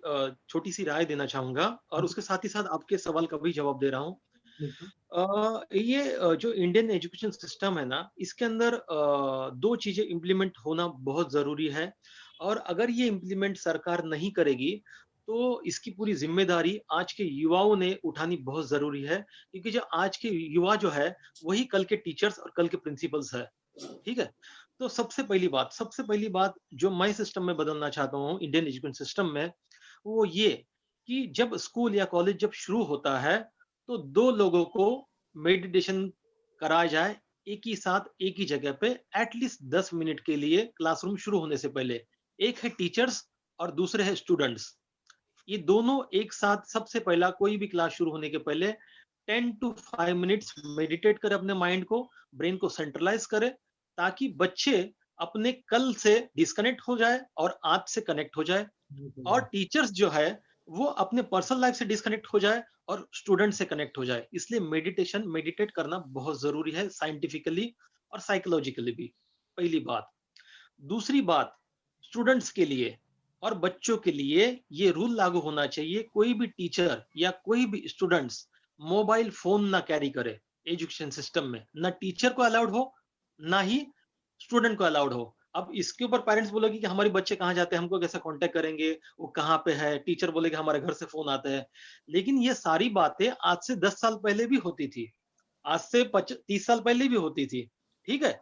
छोटी सी राय देना चाहूंगा और उसके साथ ही साथ आपके सवाल का भी जवाब दे रहा हूँ। बिल्कुल। ये जो इंडियन एजुकेशन सिस्टम है ना, इसके अंदर दो चीजें इम्प्लीमेंट होना बहुत जरूरी है। और अगर ये इम्प्लीमेंट सरकार नहीं करेगी तो इसकी पूरी जिम्मेदारी आज के युवाओं ने उठानी बहुत जरूरी है, क्योंकि जो आज के युवा जो है वही कल के टीचर्स और कल के प्रिंसिपल्स है। ठीक है। तो सबसे पहली बात जो मैं सिस्टम में बदलना चाहता हूँ इंडियन एजुकेशन सिस्टम में, वो ये कि जब स्कूल या कॉलेज जब शुरू होता है तो दो लोगों को मेडिटेशन कराया जाए एक ही साथ एक ही जगह पे, एटलीस्ट 10 मिनट के लिए क्लासरूम शुरू होने से पहले। एक है टीचर्स और दूसरे है स्टूडेंट्स। ये दोनों एक साथ सबसे पहला कोई भी क्लास शुरू होने के पहले 10 to 5 मिनट्स मेडिटेट करे, अपने माइंड को, ब्रेन को सेंट्रलाइज करे, ताकि बच्चे अपने कल से डिस्कनेक्ट हो जाए और आज से कनेक्ट हो जाए। और टीचर्स जो है वो अपने पर्सनल लाइफ से डिस्कनेक्ट हो जाए और स्टूडेंट से कनेक्ट हो जाए। इसलिए मेडिटेट करना बहुत जरूरी है, साइंटिफिकली और साइकोलॉजिकली भी। पहली बात। दूसरी बात, स्टूडेंट्स के लिए और बच्चों के लिए ये रूल लागू होना चाहिए, कोई भी टीचर या कोई भी स्टूडेंट्स मोबाइल फोन ना कैरी करे एजुकेशन सिस्टम में। ना टीचर को अलाउड हो, ना ही स्टूडेंट को अलाउड हो। अब इसके ऊपर पेरेंट्स बोलेगी कि हमारे बच्चे कहाँ जाते हैं, हमको कैसे कांटेक्ट करेंगे, वो कहाँ पे है, टीचर बोलेगा हमारे घर से फोन आता है। लेकिन ये सारी बातें आज से 10 साल पहले भी होती थी, आज से 30 साल पहले भी होती थी। ठीक है।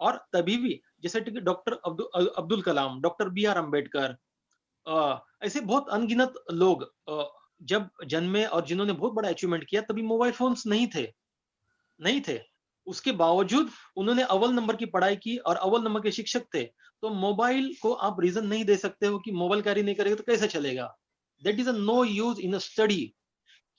और तभी भी जैसे doctor Abdul Kalam, doctor B R Ambedkar, ऐसे बहुत अनगिनत लोग जब जन्मे और जिन्होंने बहुत बड़ा अचीवमेंट किया, तभी मोबाइल फोन्स नहीं थे। उसके बावजूद उन्होंने अव्वल नंबर की पढ़ाई की और अव्वल नंबर के शिक्षक थे। तो मोबाइल को आप रीजन नहीं दे सकते हो कि मोबाइल कैरी नहीं करेगा तो कैसे चलेगा। That is a no use in a study.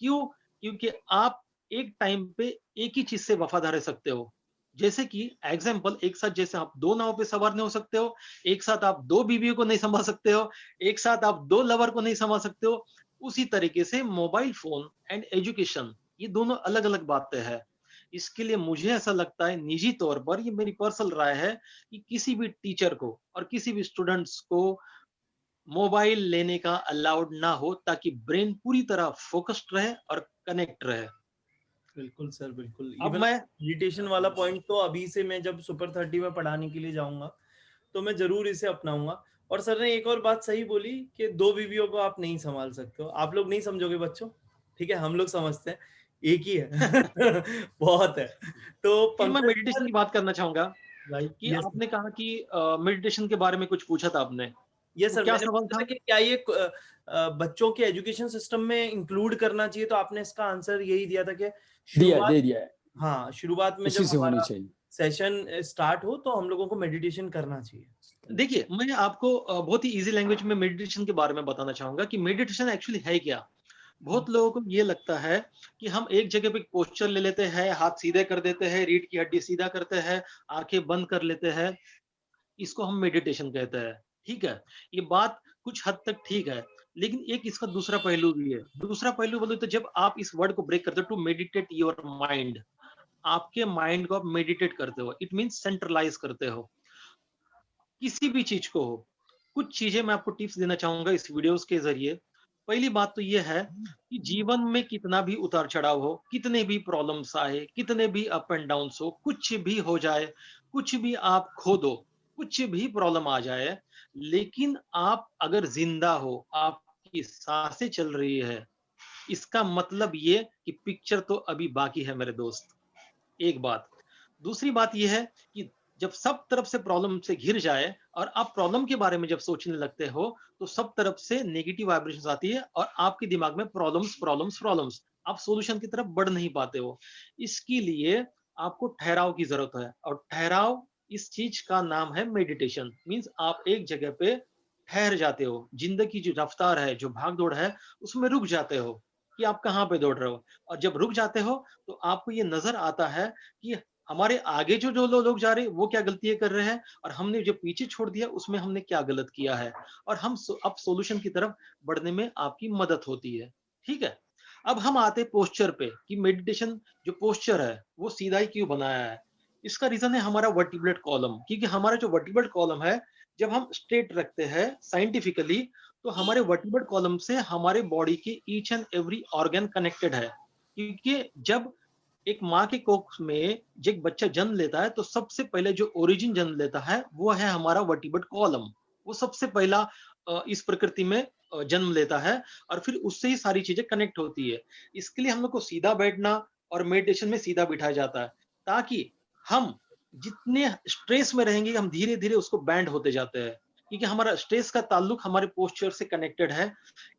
क्यों? क्योंकि आप एक टाइम पे एक ही चीज से वफादार रह सकते हो। जैसे कि एग्जाम्पल, एक साथ जैसे आप दो नाव पे सवार नहीं हो सकते हो, एक साथ आप दो बीवियों को नहीं संभाल सकते हो, एक साथ आप दो लवर को नहीं संभाल सकते हो, उसी तरीके से मोबाइल फोन एंड एजुकेशन, ये दोनों अलग अलग बातें हैं। इसके लिए मुझे ऐसा लगता है, निजी तौर पर ये मेरी पर्सनल राय है, कि किसी भी टीचर को और किसी भी स्टूडेंट्स को मोबाइल लेने का अलाउड ना हो, ताकि ब्रेन पूरी तरह फोकस्ड रहे और कनेक्ट रहे। बिल्कुल सर, बिल्कुल। अब इवन मैं मेडिटेशन वाला पॉइंट तो अभी से मैं जब सुपर 30 में पढ़ाने के लिए जाऊंगा तो मैं जरूर इसे अपनाऊंगा। और सर ने एक और बात सही बोली कि दो बीवियों को आप नहीं संभाल सकते हो। आप लोग नहीं समझोगे बच्चों, ठीक है, हम लोग समझते हैं, एक ही है। बहुत है। तो फिर मैं पंकज मेडिटेशन सर, की बात करना चाहूंगा भाई कि यस आपने कहा कि मेडिटेशन के बारे में कुछ पूछा था आपने। यस तो सर, क्या मैंने सवाल पूछा था था? कि क्या ये बच्चों के एजुकेशन सिस्टम में इंक्लूड करना चाहिए, तो आपने इसका आंसर यही दिया था कि शुरुआत, दे दिया है, हाँ, शुरुआत में उसी जब से होनी हमारा चाहिए। सेशन स्टार्ट हो तो हम लोगों को मेडिटेशन करना चाहिए। देखिए, मैं आपको बहुत ही इजी लैंग्वेज में मेडिटेशन के बारे में बताना चाहूंगा कि मेडिटेशन एक्चुअली है क्या। बहुत लोगों को ये लगता है कि हम एक जगह पे पोस्चर ले लेते हैं, हाथ सीधे कर देते हैं, रीढ़ की हड्डी सीधा करते हैं, आंखें बंद कर लेते हैं, इसको हम मेडिटेशन कहते हैं। ठीक है। ये बात कुछ हद तक ठीक है, लेकिन एक इसका दूसरा पहलू भी है। दूसरा पहलू बोले तो जब आप इस वर्ड को ब्रेक करते हो, टू मेडिटेट योर माइंड, आपके माइंड को आप मेडिटेट करते हो, इट मीन सेंट्रलाइज करते हो किसी भी चीज को हो। कुछ चीजें मैं आपको टिप्स देना चाहूंगा इस वीडियोस के जरिए। पहली बात तो ये है कि जीवन में कितना भी उतार चढ़ाव हो, कितने भी प्रॉब्लम्स आए, कितने भी अप एंड डाउन्स हो, कुछ भी हो जाए, कुछ भी आप खो दो, कुछ भी प्रॉब्लम आ जाए, लेकिन आप अगर जिंदा हो, आपकी सांसें चल रही है, इसका मतलब ये कि पिक्चर तो अभी बाकी है मेरे दोस्त। एक बात। दूसरी बात ये है कि जब सब तरफ से प्रॉब्लम से घिर जाए और आप प्रॉब्लम के बारे में जब सोचने लगते हो, तो सब तरफ से नेगेटिव वाइब्रेशंस आती है और आपके दिमाग में प्रॉब्लम्स, प्रॉब्लम्स, प्रॉब्लम्स। आप सॉल्यूशन की तरफ बढ़ नहीं पाते हो। इसके लिए आपको ठहराव की ज़रूरत है और ठहराव इस चीज़ का नाम है मेडिटेशन। मीन्स आप एक जगह पे ठहर जाते हो। ज़िंदगी की जो रफ्तार है, जो भाग-दौड़ है, उसमें रुक जाते हो कि आप कहाँ पे दौड़ रहे हो। और जब रुक जाते हो, तो आपको ये नज़र आता है कि हमारे आगे जो लोग जा रहे हैं वो क्या गलतियां कर रहे हैं और हमने जो पीछे छोड़ दिया उसमें हमने क्या गलत किया है, और हम अब सॉल्यूशन की तरफ बढ़ने में आपकी मदद होती है। ठीक है। अब हम आते हैं पोस्चर पे कि मेडिटेशन जो पोस्चर है वो सीधा ही क्यों बनाया है। इसका रीजन है हमारा वर्टिब्रेट कॉलम, क्योंकि हमारा जो वर्टिब्रेट कॉलम है, जब हम स्ट्रेट रखते हैं साइंटिफिकली, तो हमारे वर्टिब्रेट कॉलम से हमारे बॉडी के each and every organ connected है। क्योंकि जब एक माँ के कोख में जब एक बच्चा जन्म लेता है, तो सबसे पहले जो ओरिजिन जन्म लेता है वो है हमारा वर्टिब्रेट कॉलम। वो सबसे पहला इस प्रकृति में जन्म लेता है और फिर उससे ही सारी चीजें कनेक्ट होती है। इसके लिए हम लोग को सीधा बैठना और मेडिटेशन में सीधा बिठाया जाता है, ताकि हम जितने स्ट्रेस में रहेंगे हम धीरे धीरे उसको बैंड होते जाते हैं, क्योंकि हमारा स्ट्रेस का ताल्लुक हमारे पोस्चर से कनेक्टेड है।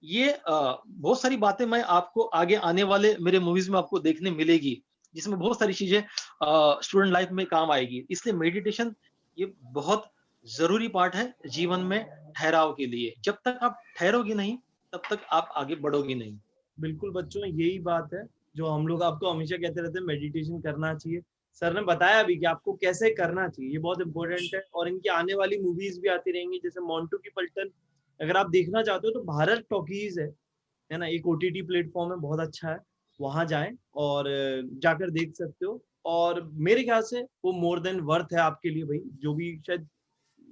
ये बहुत सारी बातें मैं आपको आगे आने वाले मेरे मूवीज में आपको देखने मिलेगी, जिसमें बहुत सारी चीजें स्टूडेंट लाइफ में काम आएगी। इसलिए मेडिटेशन ये बहुत जरूरी पार्ट है जीवन में ठहराव के लिए। जब तक आप ठहरोगे नहीं, तब तक आप आगे बढ़ोगे नहीं। बिल्कुल बच्चों, यही बात है जो हम लोग आपको हमेशा कहते रहते हैं, मेडिटेशन करना चाहिए। सर ने बताया भी कि आपको कैसे करना चाहिए, ये बहुत इंपॉर्टेंट है। और इनकी आने वाली मूवीज भी आती रहेंगी, जैसे मोंटू की पलटन। अगर आप देखना चाहते हो तो भारत टॉकीज है ना, एक ओटीटी प्लेटफॉर्म है, बहुत अच्छा है। वहां जाएं और जाकर देख सकते हो। और मेरे ख्याल से वो मोर देन वर्थ है आपके लिए भाई, जो भी शायद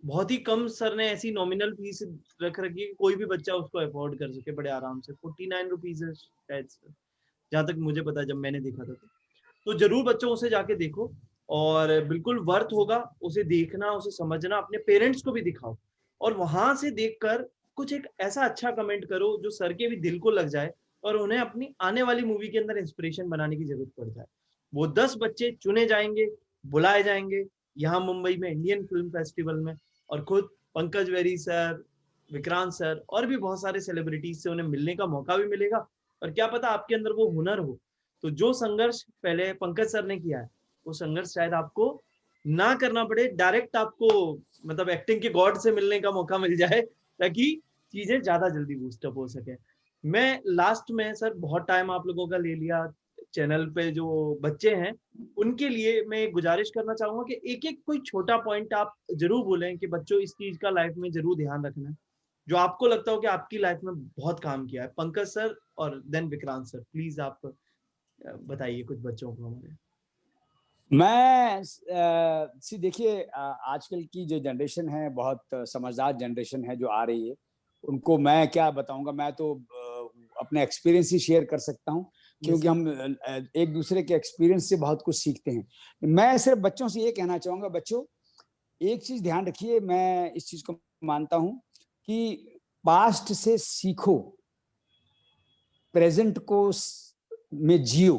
बहुत ही कम सर ने ऐसी नॉमिनल फीस रख रखी है कि कोई भी बच्चा उसको अफोर्ड कर सके बड़े आराम से। 49 रुपीज है शायद, जहाँ तक मुझे पता है जब मैंने देखा था। तो जरूर बच्चों उसे जाके देखो, और बिल्कुल वर्थ होगा उसे देखना, उसे समझना। अपने पेरेंट्स को भी दिखाओ और वहां से देखकर कुछ एक ऐसा अच्छा कमेंट करो जो सर के भी दिल को लग जाए और उन्हें अपनी आने वाली मूवी के अंदर इंस्पिरेशन बनाने की जरूरत पड़ जाए। वो 10 बच्चे चुने जाएंगे, बुलाए जाएंगे यहाँ मुंबई में इंडियन फिल्म फेस्टिवल में, और खुद Pankaj very sir, Vikrant sir और भी बहुत सारे सेलिब्रिटीज से उन्हें मिलने का मौका भी मिलेगा। और क्या पता आपके अंदर वो हुनर हो, तो जो संघर्ष पहले पंकज सर ने किया है, वो संघर्ष शायद आपको ना करना पड़े, डायरेक्ट आपको मतलब एक्टिंग के गॉड से मिलने का मौका मिल जाए, ताकि चीजें ज्यादा जल्दी बूस्टअप हो सके। मैं लास्ट में सर बहुत टाइम आप लोगों का ले लिया, चैनल पे जो बच्चे हैं उनके लिए मैं गुजारिश करना चाहूंगा कि एक एक कोई छोटा पॉइंट आप जरूर बोलें कि बच्चों इस चीज का लाइफ में जरूर ध्यान रखना है, जो आपको लगता हो कि आपकी लाइफ में बहुत काम किया है। पंकज सर और देन विक्रांत सर, प्लीज आप बताइए कुछ बच्चों को हमारे। मैं सी देखिए, आजकल की जो जनरेशन है बहुत समझदार जनरेशन है जो आ रही है, उनको मैं क्या बताऊंगा। मैं तो अपने एक्सपीरियंस ही शेयर कर सकता हूं, क्योंकि हम एक दूसरे के एक्सपीरियंस से बहुत कुछ सीखते हैं। मैं सिर्फ बच्चों से ये कहना चाहूंगा, बच्चों एक चीज ध्यान रखिए, मैं इस चीज को मानता हूं कि पास्ट से सीखो, प्रेजेंट को में जियो।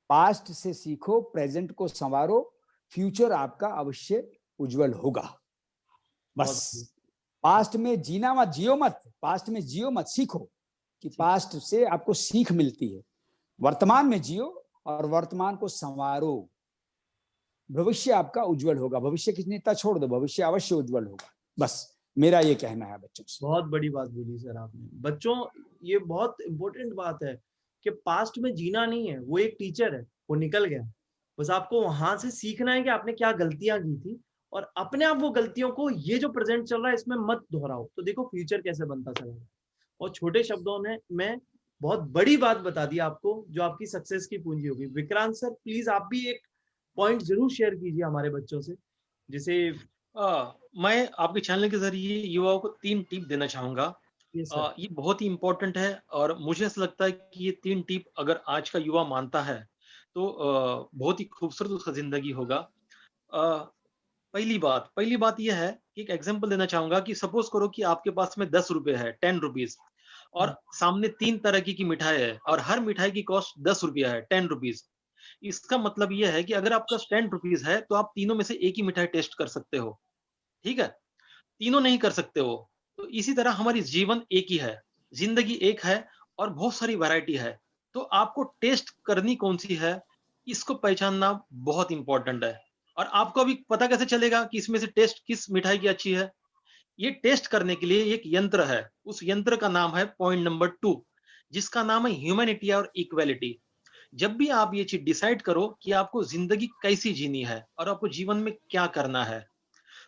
पास्ट से सीखो, प्रेजेंट को संवारो, फ्यूचर आपका अवश्य उज्जवल होगा। बस पास्ट में जीना मत, जियो मत, पास्ट में जियो मत, सीखो कि पास्ट से आपको सीख मिलती है। वर्तमान में जियो और वर्तमान को संवारो, भविष्य आपका उज्जवल होगा। भविष्य की चिंता छोड़ दो, भविष्य अवश्य उज्जवल होगा। बस मेरा ये कहना है बच्चों से। बहुत बड़ी बात बोली सर आपने। बच्चों ये बहुत इंपॉर्टेंट बात है कि पास्ट में जीना नहीं है, वो एक टीचर है, वो निकल गया। बस आपको वहां से सीखना है कि आपने क्या गलतियां की थी, और अपने आप वो गलतियों को, ये जो प्रेजेंट चल रहा है इसमें मत दोहराओ, तो देखो फ्यूचर कैसे बनता चला। और छोटे शब्दों में मैं बहुत बड़ी बात बता दी आपको, जो आपकी सक्सेस की पूंजी होगी। विक्रांत सर प्लीज आप भी एक पॉइंट जरूर शेयर कीजिए हमारे बच्चों से, जिसे मैं आपके चैनल के ज़रिए युवाओं को 3 टिप देना चाहूँगा। ये सर। ये बहुत ही इम्पोर्टेंट है और मुझे ऐसा लगता है कि ये 3 टिप अगर आज का युवा मानता है, तो बहुत ही खूबसूरत उसका ज़िंदगी होगा। अ, पहली बात ये है कि एक एग्ज़ाम्पल देना चाहूँगा कि सपोज़ करो कि आपके पास में ₹10 है, ₹10 और सामने 3 तरह की मिठाई है और हर मिठाई की कॉस्ट ₹10 है, ₹10। इसका मतलब ये है कि अगर आपका ₹10 है, तो आप तीनों में से एक ही मिठाई टेस्ट कर सकते हो, ठीक है? तीनों नहीं कर सकते हो। तो इसी तरह हमारी जीवन एक ही है, ज़िंदगी एक है और बहुत सारी वैरायटी है। तो आपको टेस्ट करनी कौन-सी है, इसको पहचानना बहुत इम्पोर्टेंट है। और आपको अभी पता कैसे चलेगा कि इसमें से टेस्ट किस मिठाई की अच्छी है? ये टेस्ट करने के लिए एक यंत्र है। उस यंत्र का नाम है पॉइंट नंबर 2, जिसका नाम है ह्यूमैनिटी और इक्वालिटी। जब भी आप ये चीज़ डिसाइड करो कि आपको ज़िंदगी कैसी जीनी है और आपको जीवन में क्या करना है,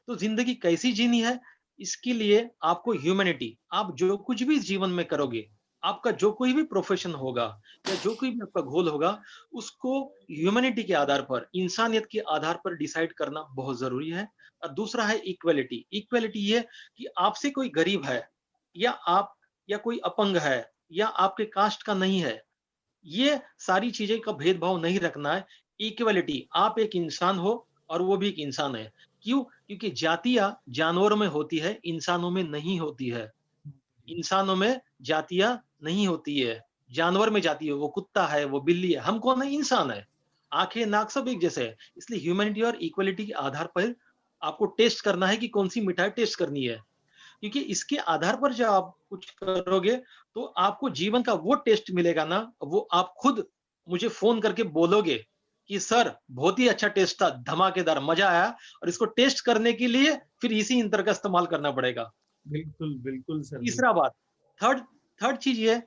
तो जिंदगी कैसी जीनी है, इसके लिए आपको ह्यूमैनिटी, आप जो कुछ भी जीवन में करोगे, आपका जो कोई भी प्रोफेशन होगा या जो कोई भी आपका गोल होगा, उसको ह्यूमैनिटी के आधार पर, इंसानियत के आधार पर डिसाइड करना बहुत जरूरी है। और दूसरा है इक्वलिटी। इक्वलिटी ये कि आपसे कोई गरीब है या आप या कोई अपंग है या आपके कास्ट का नहीं है, ये सारी चीजें का भेदभाव नहीं रखना है। इक्वलिटी, आप एक इंसान हो और वो भी एक इंसान है। क्यों? क्योंकि जातियां जानवरों में होती है, इंसानों में नहीं होती है। इंसानों में जातियां नहीं होती है, जानवर में जाती है। वो कुत्ता है, वो बिल्ली है, हम कौन है? इंसान है। आंखें नाक सब एक जैसे है। इसलिए ह्यूमैनिटी और इक्वलिटी के आधार पर आपको टेस्ट करना है कि कौन सी मिठाई टेस्ट करनी है। क्योंकि इसके आधार पर जब आप कुछ करोगे, तो आपको जीवन का वो टेस्ट मिलेगा ना, वो आप खुद मुझे फ़ोन करके बोलोगे कि सर बहुत ही अच्छा टेस्ट था, धमाकेदार, मज़ा आया। और इसको टेस्ट करने के लिए फिर इसी यंत्र का इस्तेमाल करना पड़ेगा। बिल्कुल, बिल्कुल सर, तीसरा बात, थर्ड थर्ड चीज़ ये है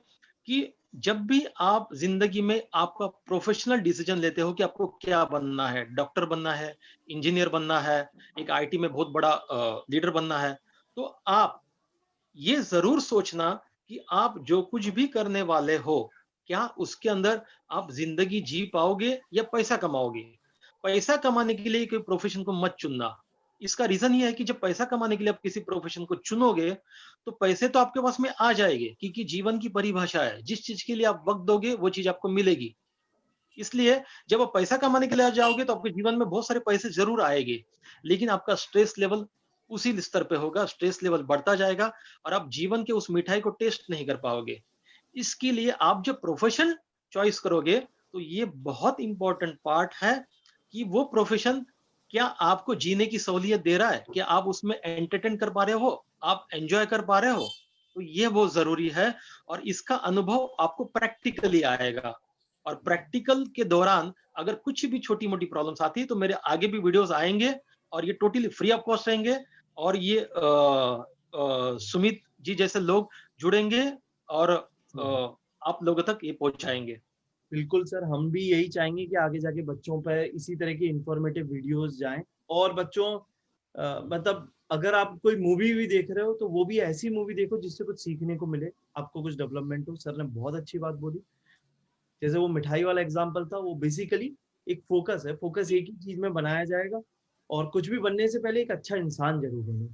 कि जब भी आप ज़िंदगी में आपका प्रोफ़ेशनल डिसीज़न लेते हो कि आपको क्या बनना है, डॉक्टर बनना है, इंजीनियर बनना है, एक आईटी में बहुत बड़ा लीडर बनना है, तो आप ये ज़रूर सोचना कि आप जो कुछ भी करने वाले हो, क्या उसके अंदर आप ज़िंदगी जी पाओगे या पैसा कमाओगे? पैसा कमाने के लिए कोई प्रोफ़ेशन को मत चुनना। इसका रीज़न ये है कि जब पैसा कमाने के लिए आप किसी प्रोफ़ेशन को चुनोगे, तो पैसे तो आपके पास में आ जाएँगे, क्योंकि जीवन की परिभाषा है, जिस चीज़ के लिए आप वक़्त दोगे, वो चीज़ आपको मिलेगी। इसलिए जब आप पैसा कमाने के लिए जाओगे, तो आपके जीवन में बहुत सारे पैसे ज़रूर आएँगे, लेकिन आपका स्ट्रेस लेवल उसी स्तर पे होगा, स्ट्रेस लेवल बढ़ता जाएगा और आप जीवन के उस मिठाई को टेस्ट नहीं कर पाओगे। इसके लिए आप जब प्रोफ़ेशन चॉइस करोगे, तो ये बहुत इम्पोर्टेंट पार्ट है कि वो प्रोफ़ेशन क्या आपको जीने की सहूलियत दे रहा है? क्या आप उसमें एंटरटेन कर पा रहे हो? आप एन्जॉय कर पा रहे हो? तो ये बहुत ज़रूरी है और इसका अनुभव आपको प्रैक्टिकली आएगा। और प्रैक्टिकल के दौरान अगर कुछ भी छोटी-मोटी प्रॉब्लम्स आती है, तो मेरे आगे भी वीडियोज़ आएँगे और ये टोटली फ्री ऑफ कॉस्ट रहेंगे। और ये सुमित जी जैसे लोग जुड़ेंगे और आप लोगों तक ये पहुँचाएँगे। बिल्कुल सर, हम भी यही चाहेंगे कि आगे जाके बच्चों पे इसी तरह की इन्फॉर्मेटिव वीडियोज़ जाएँ और बच्चों मतलब अगर आप कोई मूवी भी देख रहे हो, तो वो भी ऐसी मूवी देखो जिससे कुछ सीखने को मिले, आपको कुछ डेवलपमेंट हो। सर ने बहुत अच्छी बात बोली। जैसे वो मिठाई वाला एग्ज़ाम्पल था, वो बेसिकली एक फ़ोकस है, फ़ोकस एक ही चीज़ में बनाया जाएगा और कुछ भी बनने से पहले एक अच्छा इंसान ज़रूर बनो।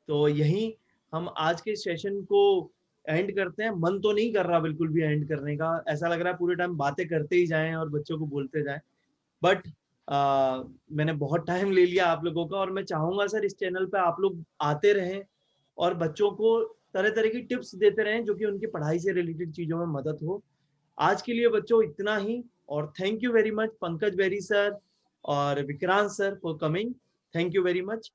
तो यहीं हम आज के सेशन को एंड करते हैं। मन तो नहीं कर रहा बिल्कुल भी एंड करने का। ऐसा लग रहा है पूरे टाइम बातें करते ही जाएँ और बच्चों को बोलते जाएँ। बट मैंने बहुत टाइम ले लिया आप लोगों का और मैं चाहूँगा सर इस चैनल पे आप लोग आते रहें और बच्चों को तरह-तरह की टिप्स देते रहें जो कि उनकी पढ़ाई से रिलेटेड चीज़ों में मदद हो। आज के लिए बच्चों इतना ही और thank you very much Pankaj Beri sir और Vikrant sir for coming. Thank you very much.